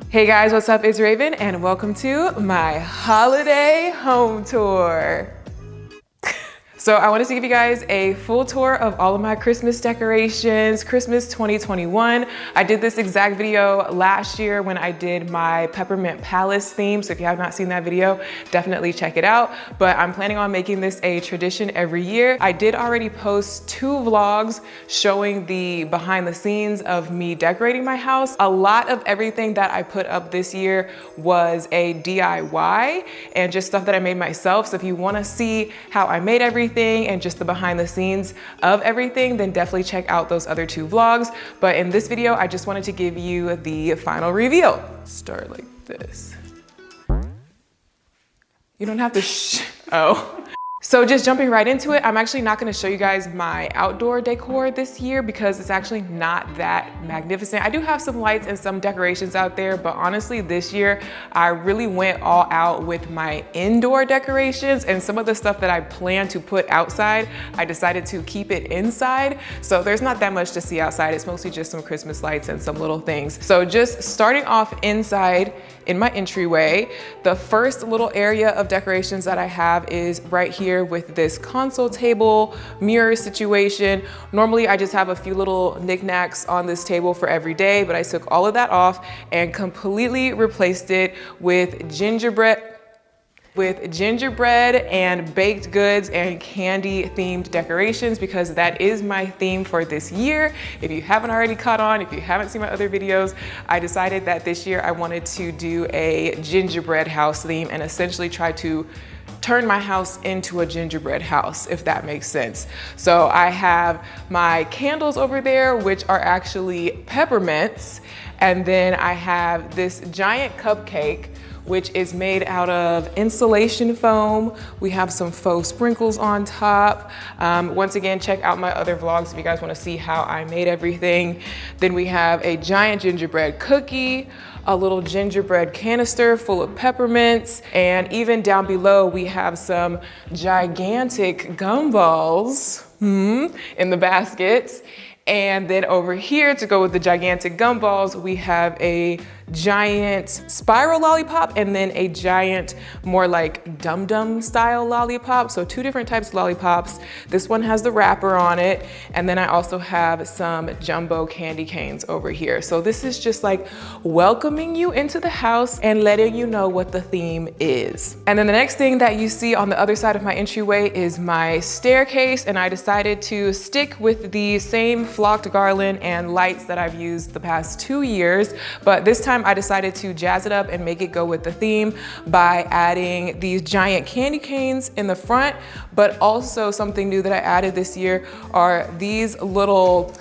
Hey guys, what's up? It's Raven and welcome to my holiday home tour. So I wanted to give you guys a full tour of all of my Christmas decorations, Christmas 2021. I did this exact video last year when I did my Peppermint Palace theme. So if you have not seen that video, definitely check it out. But I'm planning on making this a tradition every year. I did already post 2 vlogs showing the behind the scenes of me decorating my house. A lot of everything that I put up this year was a DIY and just stuff that I made myself. So if you wanna see how I made everything and just the behind the scenes of everything, then definitely check out those other 2 vlogs. But in this video, I just wanted to give you the final reveal. Start like this. You don't have to oh. So just jumping right into it, I'm actually not gonna show you guys my outdoor decor this year because it's actually not that magnificent. I do have some lights and some decorations out there, but honestly this year, I really went all out with my indoor decorations, and some of the stuff that I planned to put outside, I decided to keep it inside. So there's not that much to see outside. It's mostly just some Christmas lights and some little things. So just starting off inside in my entryway, the first little area of decorations that I have is right here with this console table mirror situation. Normally I just have a few little knickknacks on this table for every day, but I took all of that off and completely replaced it with gingerbread and baked goods and candy themed decorations, because that is my theme for this year. If you haven't already caught on, if you haven't seen my other videos, I decided that this year I wanted to do a gingerbread house theme and essentially try to turn my house into a gingerbread house, if that makes sense. So I have my candles over there, which are actually peppermints. And then I have this giant cupcake, which is made out of insulation foam. We have some faux sprinkles on top. Once again, check out my other vlogs if you guys wanna see how I made everything. Then we have a giant gingerbread cookie, a little gingerbread canister full of peppermints, and even down below, we have some gigantic gumballs in the baskets. And then over here, to go with the gigantic gumballs, we have a giant spiral lollipop and then a giant, more like dum-dum style lollipop. So 2 different types of lollipops. This one has the wrapper on it. And then I also have some jumbo candy canes over here. So this is just like welcoming you into the house and letting you know what the theme is. And then the next thing that you see on the other side of my entryway is my staircase. And I decided to stick with the same flocked garland and lights that I've used the past 2 years. But this time I decided to jazz it up and make it go with the theme by adding these giant candy canes in the front, but also something new that I added this year are these little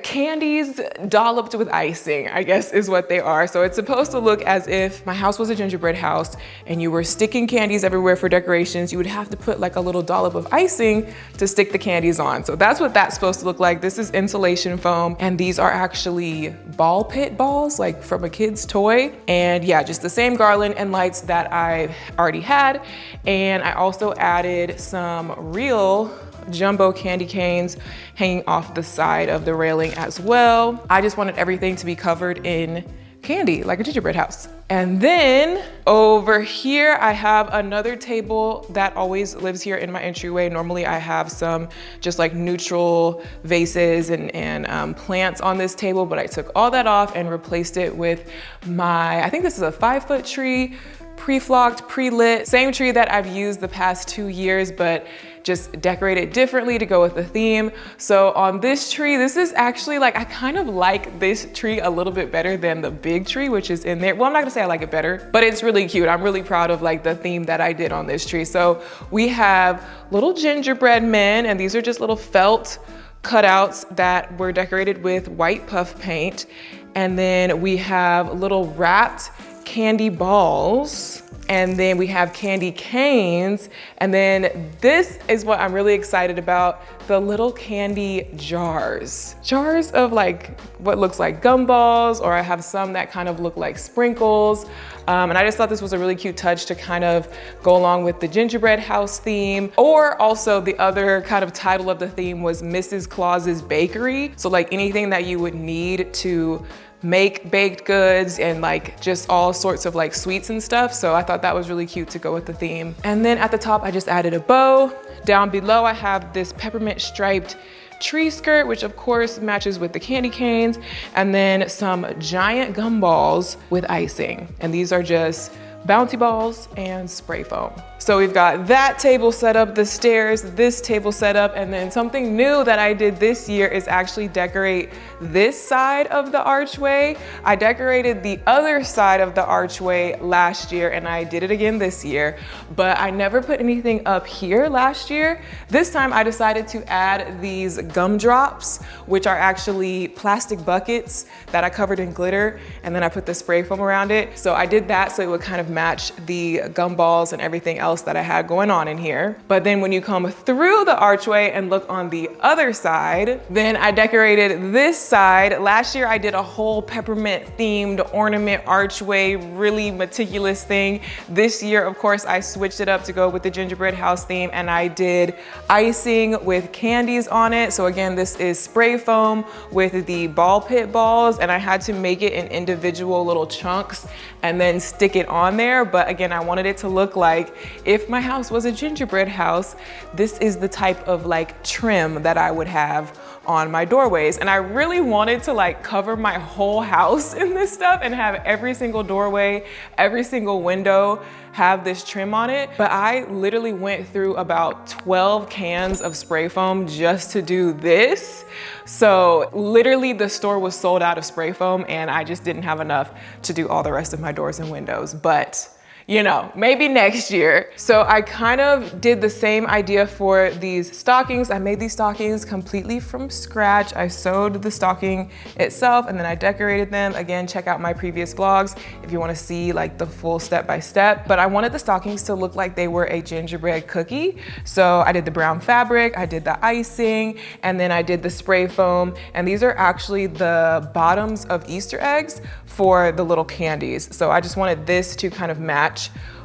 candies dolloped with icing, I guess is what they are. So it's supposed to look as if my house was a gingerbread house and you were sticking candies everywhere for decorations. You would have to put like a little dollop of icing to stick the candies on. So that's what that's supposed to look like. This is insulation foam, and these are actually ball pit balls, like from a kid's toy. And yeah, just the same garland and lights that I already had. And I also added some real jumbo candy canes hanging off the side of the railing as well. I just wanted everything to be covered in candy, like a gingerbread house. And then over here, I have another table that always lives here in my entryway. Normally I have some just like neutral vases and plants on this table, but I took all that off and replaced it with my, I think this is a 5-foot tree, pre-flocked, pre-lit, same tree that I've used the past 2 years, but just decorate it differently to go with the theme. So on this tree, this is actually like, I kind of like this tree a little bit better than the big tree, which is in there. Well, I'm not gonna say I like it better, but it's really cute. I'm really proud of like the theme that I did on this tree. So we have little gingerbread men, and these are just little felt cutouts that were decorated with white puff paint. And then we have little wrapped candy balls. And then we have candy canes. And then this is what I'm really excited about, the little candy jars. Jars of like what looks like gumballs, or I have some that kind of look like sprinkles. And I just thought this was a really cute touch to kind of go along with the gingerbread house theme. Or also the other kind of title of the theme was Mrs. Claus's Bakery. So like anything that you would need to make baked goods and like just all sorts of like sweets and stuff. So I thought that was really cute to go with the theme. And then at the top, I just added a bow. Down below, I have this peppermint striped tree skirt, which of course matches with the candy canes, and then some giant gumballs with icing. And these are just bouncy balls and spray foam. So we've got that table set up, the stairs, this table set up, and then something new that I did this year is actually decorate this side of the archway. I decorated the other side of the archway last year and I did it again this year, but I never put anything up here last year. This time I decided to add these gumdrops, which are actually plastic buckets that I covered in glitter, and then I put the spray foam around it. So I did that so it would kind of match the gumballs and everything else that I had going on in here. But then when you come through the archway and look on the other side, then I decorated this side. Last year I did a whole peppermint themed ornament archway, really meticulous thing. This year, of course, I switched it up to go with the gingerbread house theme, and I did icing with candies on it. So again, this is spray foam with the ball pit balls, and I had to make it in individual little chunks and then stick it on there. But again, I wanted it to look like if my house was a gingerbread house, this is the type of like trim that I would have on my doorways. And I really wanted to like cover my whole house in this stuff and have every single doorway, every single window have this trim on it. But I literally went through about 12 cans of spray foam just to do this. So literally the store was sold out of spray foam and I just didn't have enough to do all the rest of my doors and windows. But you know, maybe next year. So I kind of did the same idea for these stockings. I made these stockings completely from scratch. I sewed the stocking itself and then I decorated them. Again, check out my previous vlogs if you want to see like the full step-by-step. But I wanted the stockings to look like they were a gingerbread cookie. So I did the brown fabric, I did the icing, and then I did the spray foam. And these are actually the bottoms of Easter eggs for the little candies. So I just wanted this to kind of match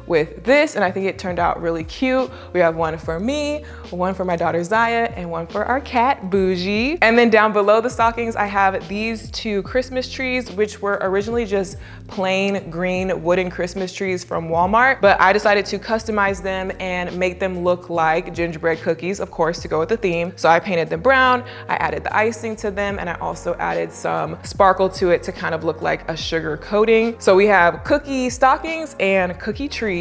with this, and I think it turned out really cute. We have one for me, one for my daughter Ziya, and one for our cat Bougie. And then down below the stockings, I have these two Christmas trees, which were originally just plain green wooden Christmas trees from Walmart, but I decided to customize them and make them look like gingerbread cookies, of course, to go with the theme. So I painted them brown, I added the icing to them, and I also added some sparkle to it to kind of look like a sugar coating. So we have cookie stockings and cookie trees.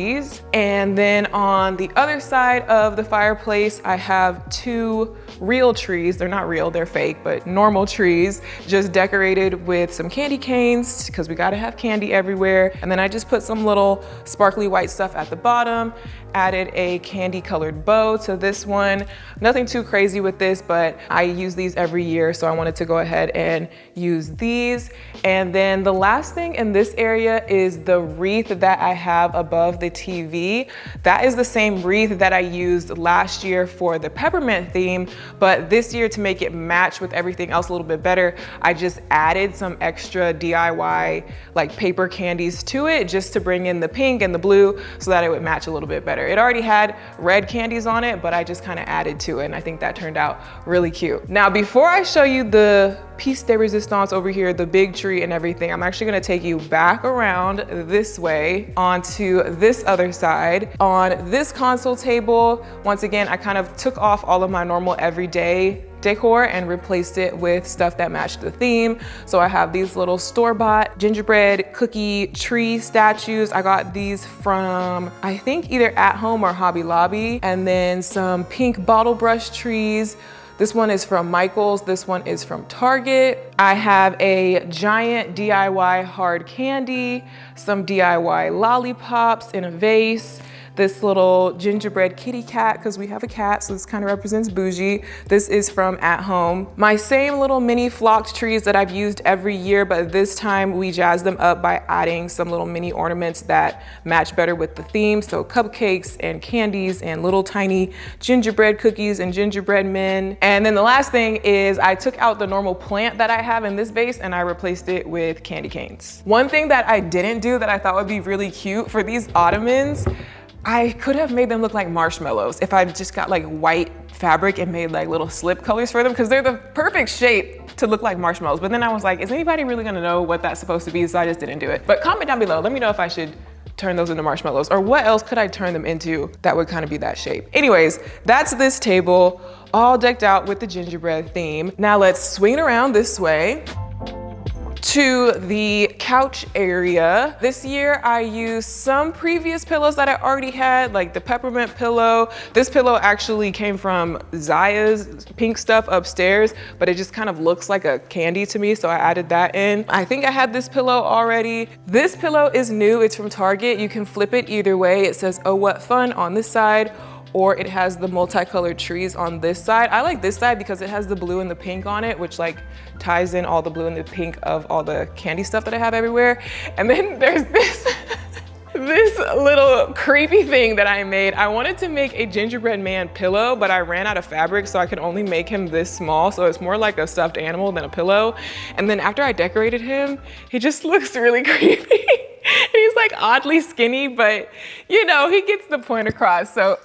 And then on the other side of the fireplace, I have two real trees. They're not real, they're fake, but normal trees, just decorated with some candy canes because we gotta have candy everywhere. And then I just put some little sparkly white stuff at the bottom, added a candy colored bow to this one. Nothing too crazy with this, but I use these every year, so I wanted to go ahead and use these. And then the last thing in this area is the wreath that I have above the TV. That is the same wreath that I used last year for the peppermint theme, but this year, to make it match with everything else a little bit better, I just added some extra DIY like paper candies to it just to bring in the pink and the blue so that it would match a little bit better. It already had red candies on it, but I just kind of added to it, and I think that turned out really cute. Now, before I show you the piece de resistance over here, the big tree and everything, I'm actually gonna take you back around this way onto this other side. On this console table, once again, I kind of took off all of my normal everyday decor and replaced it with stuff that matched the theme. So I have these little store-bought gingerbread cookie tree statues. I got these from, I think, either At Home or Hobby Lobby. And then some pink bottle brush trees. This one is from Michael's, this one is from Target. I have a giant DIY hard candy, some DIY lollipops in a vase, this little gingerbread kitty cat, because we have a cat, so this kind of represents Bougie. This is from At Home. My same little mini flocked trees that I've used every year, but this time we jazzed them up by adding some little mini ornaments that match better with the theme. So cupcakes and candies and little tiny gingerbread cookies and gingerbread men. And then the last thing is I took out the normal plant that I have in this vase and I replaced it with candy canes. One thing that I didn't do that I thought would be really cute for these ottomans, I could have made them look like marshmallows if I just got like white fabric and made like little slip colors for them because they're the perfect shape to look like marshmallows. But then I was like, is anybody really gonna know what that's supposed to be? So I just didn't do it. But comment down below, let me know if I should turn those into marshmallows or what else could I turn them into that would kind of be that shape. Anyways, that's this table all decked out with the gingerbread theme. Now let's swing around this way to the couch area. This year I used some previous pillows that I already had, like the peppermint pillow. This pillow actually came from Ziya's pink stuff upstairs, but it just kind of looks like a candy to me, so I added that in. I think I had this pillow already. This pillow is new, it's from Target. You can flip it either way. It says, "Oh, what fun" on this side, or it has the multicolored trees on this side. I like this side because it has the blue and the pink on it, which like ties in all the blue and the pink of all the candy stuff that I have everywhere. And then there's this, this little creepy thing that I made. I wanted to make a gingerbread man pillow, but I ran out of fabric, so I could only make him this small. So it's more like a stuffed animal than a pillow. And then after I decorated him, he just looks really creepy. And he's like oddly skinny, but you know, he gets the point across. So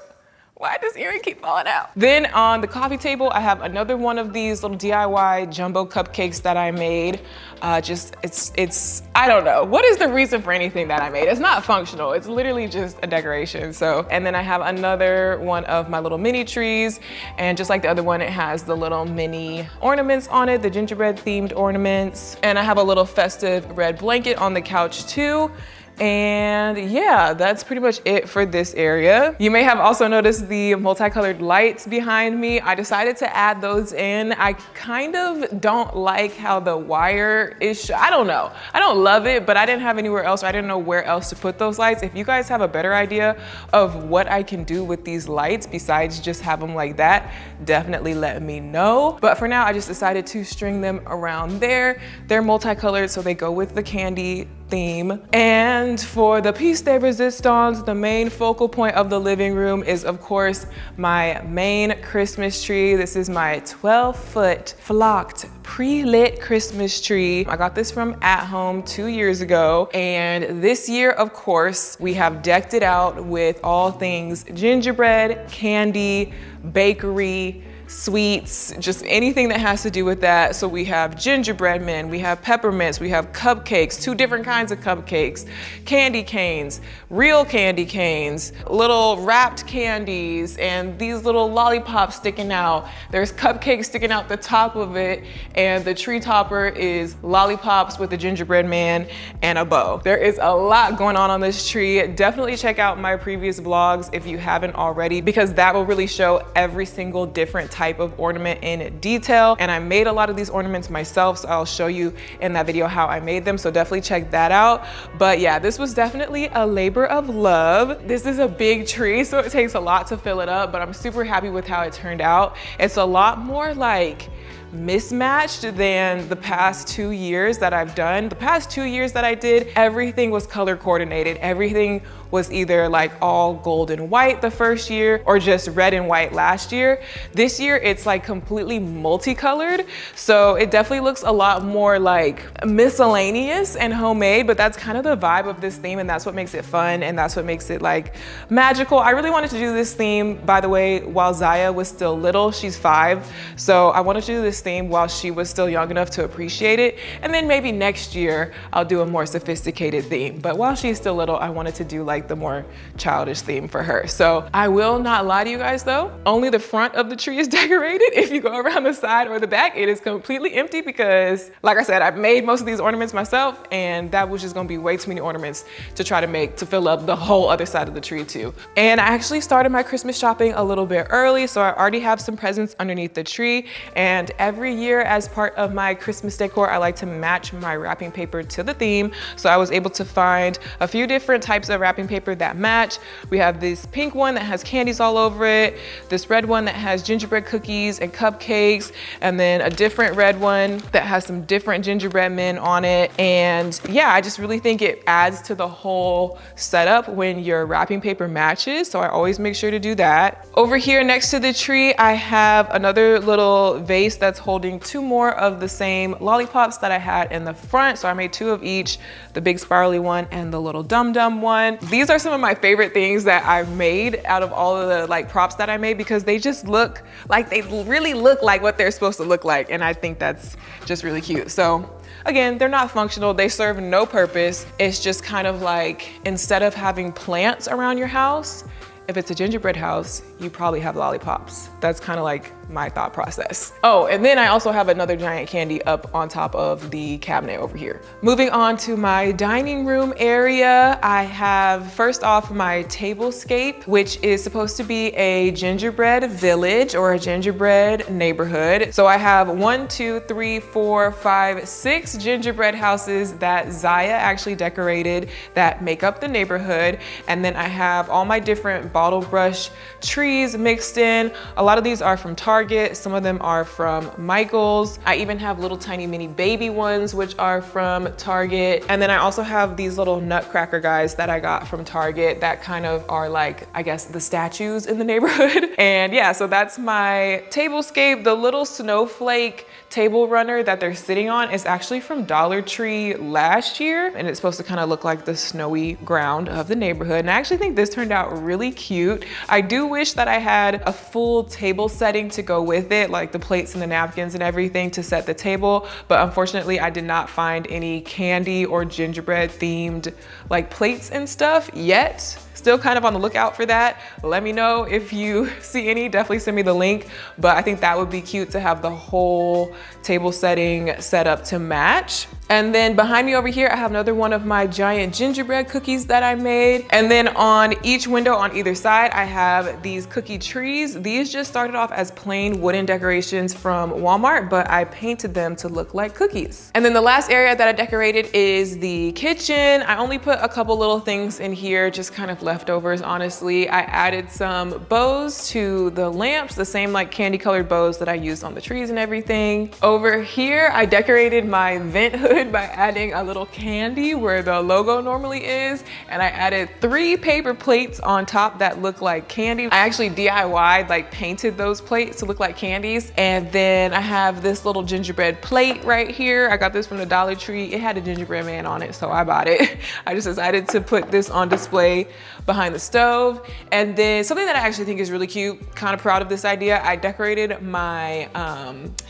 why does earring keep falling out? Then on the coffee table, I have another one of these little DIY jumbo cupcakes that I made. It's I don't know. What is the reason for anything that I made? It's not functional. It's literally just a decoration. So, and then I have another one of my little mini trees. And just like the other one, it has the little mini ornaments on it, the gingerbread themed ornaments. And I have a little festive red blanket on the couch too. And yeah, that's pretty much it for this area. You may have also noticed the multicolored lights behind me. I decided to add those in. I kind of don't like how the wire is, I don't know. I don't love it, but I didn't have anywhere else. I didn't know where else to put those lights. If you guys have a better idea of what I can do with these lights besides just have them like that, definitely let me know. But for now, I just decided to string them around there. They're multicolored, so they go with the candy theme. And for the piece de resistance, the main focal point of the living room is of course my main Christmas tree. This is my 12-foot flocked pre-lit Christmas tree. I got this from At Home 2 years ago. And this year, of course, we have decked it out with all things gingerbread, candy, bakery, sweets, just anything that has to do with that. So we have gingerbread men, we have peppermints, we have cupcakes, 2 different kinds of cupcakes, candy canes, real candy canes, little wrapped candies, and these little lollipops sticking out. There's cupcakes sticking out the top of it, and the tree topper is lollipops with a gingerbread man and a bow. There is a lot going on this tree. Definitely check out my previous vlogs if you haven't already, because that will really show every single different type of ornament in detail. And I made a lot of these ornaments myself, so I'll show you in that video how I made them, so definitely check that out. But yeah, this was definitely a labor of love. This is a big tree, so it takes a lot to fill it up, but I'm super happy with how it turned out. It's a lot more like mismatched than the past 2 years that I've done. The past 2 years that I did, everything was color coordinated. Everything was either like all gold and white the first year or just red and white last year. This year, it's like completely multicolored. So it definitely looks a lot more like miscellaneous and homemade, but that's kind of the vibe of this theme, and that's what makes it fun, and that's what makes it like magical. I really wanted to do this theme, by the way, while Ziya was still little. She's 5. So I wanted to do this theme while she was still young enough to appreciate it. And then maybe next year, I'll do a more sophisticated theme. But while she's still little, I wanted to do like the more childish theme for her. So I will not lie to you guys though, only the front of the tree is decorated. If you go around the side or the back, it is completely empty because, like I said, I've made most of these ornaments myself, and that was just gonna be way too many ornaments to try to make to fill up the whole other side of the tree too. And I actually started my Christmas shopping a little bit early, so I already have some presents underneath the tree. And every year as part of my Christmas decor, I like to match my wrapping paper to the theme. So I was able to find a few different types of wrapping paper that match. We have this pink one that has candies all over it, this red one that has gingerbread cookies and cupcakes, and then a different red one that has some different gingerbread men on it. And yeah, I just really think it adds to the whole setup when your wrapping paper matches. So I always make sure to do that. Over here next to the tree, I have another little vase that's holding 2 more of the same lollipops that I had in the front. So I made 2 of each, the big spirally one and the little dum-dum one. These these are some of my favorite things that I've made out of all of the like props that I made, because they just look like, they really look like what they're supposed to look like. And I think that's just really cute. So again, they're not functional. They serve no purpose. It's just kind of like, instead of having plants around your house, if it's a gingerbread house, you probably have lollipops. That's kind of like my thought process. Oh, and then I also have another giant candy up on top of the cabinet over here. Moving on to my dining room area, I have first off my tablescape, which is supposed to be a gingerbread village or a gingerbread neighborhood. So I have 1, 2, 3, 4, 5, 6 gingerbread houses that Ziya actually decorated that make up the neighborhood. And then I have all my different bottle brush trees mixed in. A lot of these are from Target. Some of them are from Michael's. I even have little tiny mini baby ones, which are from Target. And then I also have these little nutcracker guys that I got from Target that kind of are like, I guess, the statues in the neighborhood. And yeah, so that's my tablescape. The little snowflake table runner that they're sitting on is actually from Dollar Tree last year, and it's supposed to kind of look like the snowy ground of the neighborhood. And I actually think this turned out really cute. I do wish that I had a full table setting to go with it, like the plates and the napkins and everything to set the table, but unfortunately I did not find any candy or gingerbread themed like plates and stuff yet. Still kind of on the lookout for that. Let me know if you see any, definitely send me the link. But I think that would be cute to have the whole table setting set up to match. And then behind me over here, I have another one of my giant gingerbread cookies that I made. And then on each window on either side, I have these cookie trees. These just started off as plain wooden decorations from Walmart, but I painted them to look like cookies. And then the last area that I decorated is the kitchen. I only put a couple little things in here, just kind of leftovers, honestly. I added some bows to the lamps, the same like candy colored bows that I used on the trees and everything. Over here, I decorated my vent hood by adding a little candy where the logo normally is, and I added 3 paper plates on top that look like candy. I actually DIY'd, like painted those plates to look like candies. And then I have this little gingerbread plate right here. I got this from the Dollar Tree. It had a gingerbread man on it, so I bought it. I just decided to put this on display behind the stove. And then something that I actually think is really cute, kind of proud of this idea, I decorated my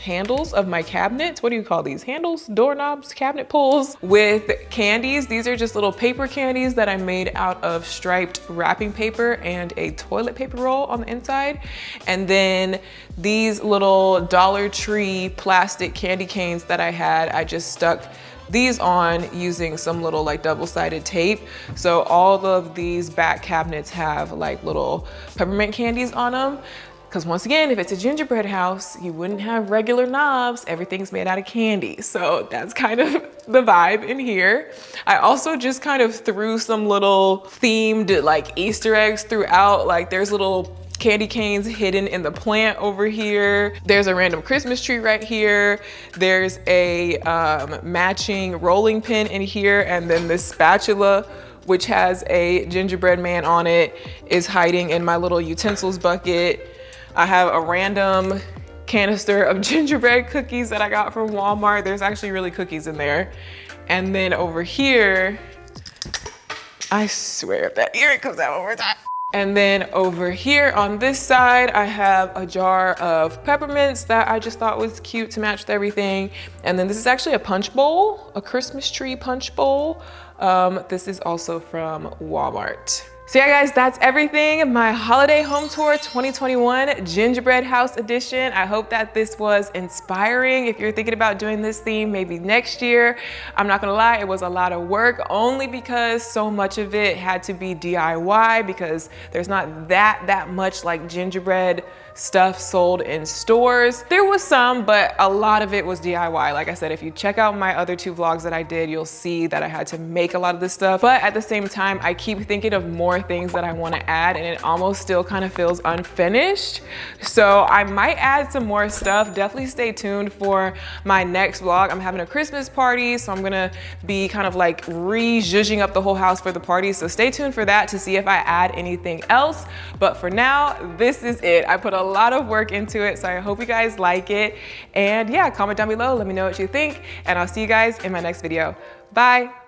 handles of my cabinets. What do you call these? Handles, doorknobs, cabinet pulls with candies. These are just little paper candies that I made out of striped wrapping paper and a toilet paper roll on the inside. And then these little Dollar Tree plastic candy canes that I had, I just stuck these on using some little like double-sided tape. So all of these back cabinets have like little peppermint candies on them. Because once again, if it's a gingerbread house, you wouldn't have regular knobs. Everything's made out of candy. So that's kind of the vibe in here. I also just kind of threw some little themed like Easter eggs throughout. Like there's little candy canes hidden in the plant over here. There's a random Christmas tree right here. There's a matching rolling pin in here. And then this spatula, which has a gingerbread man on it, is hiding in my little utensils bucket. I have a random canister of gingerbread cookies that I got from Walmart. There's actually really cookies in there. And then over here, I swear if that earring comes out one more time. And then over here on this side, I have a jar of peppermints that I just thought was cute to match with everything. And then this is actually a punch bowl, a Christmas tree punch bowl. This is also from Walmart. So yeah guys, that's everything. My holiday home tour 2021 gingerbread house edition. I hope that this was inspiring. If you're thinking about doing this theme maybe next year, I'm not gonna lie, it was a lot of work only because so much of it had to be DIY because there's not that much like gingerbread stuff sold in stores. There was some, but a lot of it was DIY. Like I said, if you check out my other 2 vlogs that I did, you'll see that I had to make a lot of this stuff. But at the same time, I keep thinking of more things that I want to add, and it almost still kind of feels unfinished. So I might add some more stuff. Definitely stay tuned for my next vlog. I'm having a Christmas party, so I'm gonna be kind of like re-zhuzhing up the whole house for the party. So stay tuned for that to see if I add anything else. But for now, this is it. I put a lot of work into it, so I hope you guys like it. And yeah, comment down below, let me know what you think, and I'll see you guys in my next video. Bye.